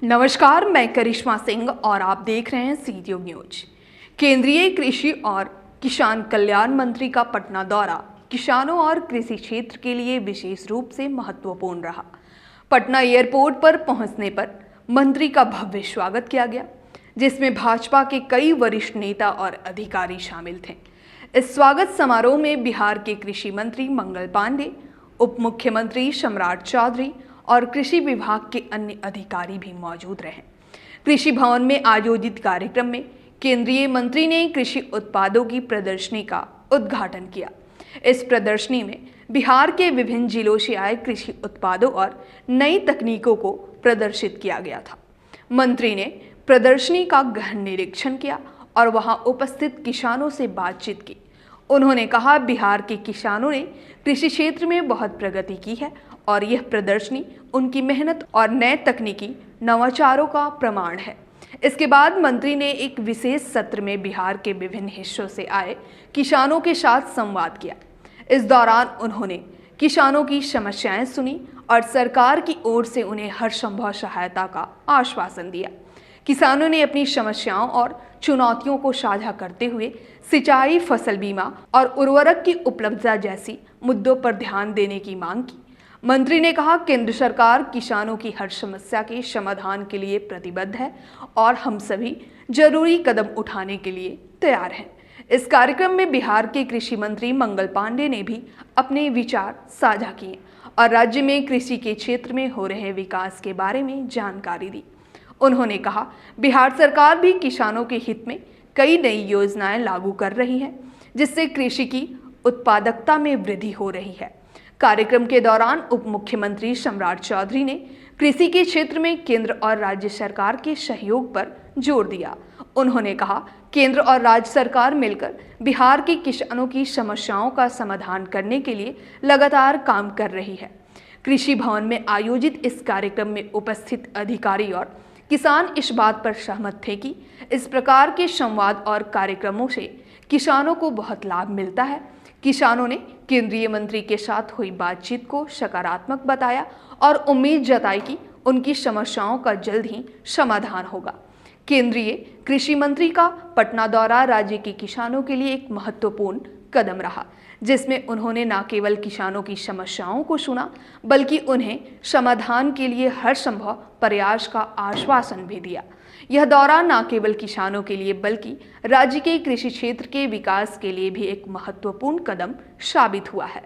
नमस्कार, मैं करिश्मा सिंह और आप देख रहे हैं सीटीओ न्यूज। केंद्रीय कृषि और किसान कल्याण मंत्री का पटना दौरा किसानों और कृषि क्षेत्र के लिए विशेष रूप से महत्वपूर्ण रहा। पटना एयरपोर्ट पर पहुंचने पर मंत्री का भव्य स्वागत किया गया, जिसमें भाजपा के कई वरिष्ठ नेता और अधिकारी शामिल थे। इस स्वागत समारोह में बिहार के कृषि मंत्री मंगल पांडे, उप मुख्यमंत्री सम्राट चौधरी और कृषि विभाग के अन्य अधिकारी भी मौजूद रहे। कृषि भवन में आयोजित कार्यक्रम में केंद्रीय मंत्री ने कृषि उत्पादों की प्रदर्शनी का उद्घाटन किया। इस प्रदर्शनी में बिहार के विभिन्न जिलों से आए कृषि उत्पादों और नई तकनीकों को प्रदर्शित किया गया था। मंत्री ने प्रदर्शनी का गहन निरीक्षण किया और वहां उपस्थित किसानों से बातचीत की। उन्होंने कहा, बिहार के किसानों ने कृषि क्षेत्र में बहुत प्रगति की है और यह प्रदर्शनी उनकी मेहनत और नए तकनीकी नवाचारों का प्रमाण है। इसके बाद मंत्री ने एक विशेष सत्र में बिहार के विभिन्न हिस्सों से आए किसानों के साथ संवाद किया। इस दौरान उन्होंने किसानों की समस्याएं सुनी और सरकार की ओर से उन्हें हर संभव सहायता का आश्वासन दिया। किसानों ने अपनी समस्याओं और चुनौतियों को साझा करते हुए सिंचाई, फसल बीमा और उर्वरक की उपलब्धता जैसी मुद्दों पर ध्यान देने की मांग की। मंत्री ने कहा, केंद्र सरकार किसानों की हर समस्या के समाधान के लिए प्रतिबद्ध है और हम सभी जरूरी कदम उठाने के लिए तैयार हैं। इस कार्यक्रम में बिहार के कृषि मंत्री मंगल पांडे ने भी अपने विचार साझा किए और राज्य में कृषि के क्षेत्र में हो रहे विकास के बारे में जानकारी दी। उन्होंने कहा, बिहार सरकार भी किसानों के हित में कई नई योजनाएं लागू कर रही है, जिससे कृषि की उत्पादकता में वृद्धि हो रही है। कार्यक्रम के दौरान उप मुख्यमंत्री सम्राट चौधरी ने कृषि के क्षेत्र में केंद्र और राज्य सरकार के सहयोग पर जोर दिया। उन्होंने कहा, केंद्र और राज्य सरकार मिलकर बिहार के किसानों की समस्याओं का समाधान करने के लिए लगातार काम कर रही है। कृषि भवन में आयोजित इस कार्यक्रम में उपस्थित अधिकारी और किसान इस बात पर सहमत थे कि इस प्रकार के संवाद और कार्यक्रमों से किसानों को बहुत लाभ मिलता है। किसानों ने केंद्रीय मंत्री के साथ हुई बातचीत को सकारात्मक बताया और उम्मीद जताई कि उनकी समस्याओं का जल्द ही समाधान होगा। केंद्रीय कृषि मंत्री का पटना दौरा राज्य के किसानों के लिए एक महत्वपूर्ण कदम रहा, जिसमें उन्होंने न केवल किसानों की समस्याओं को सुना, बल्कि उन्हें समाधान के लिए हर संभव प्रयास का आश्वासन भी दिया। यह दौरा न केवल किसानों के लिए बल्कि राज्य के कृषि क्षेत्र के विकास के लिए भी एक महत्वपूर्ण कदम साबित हुआ है।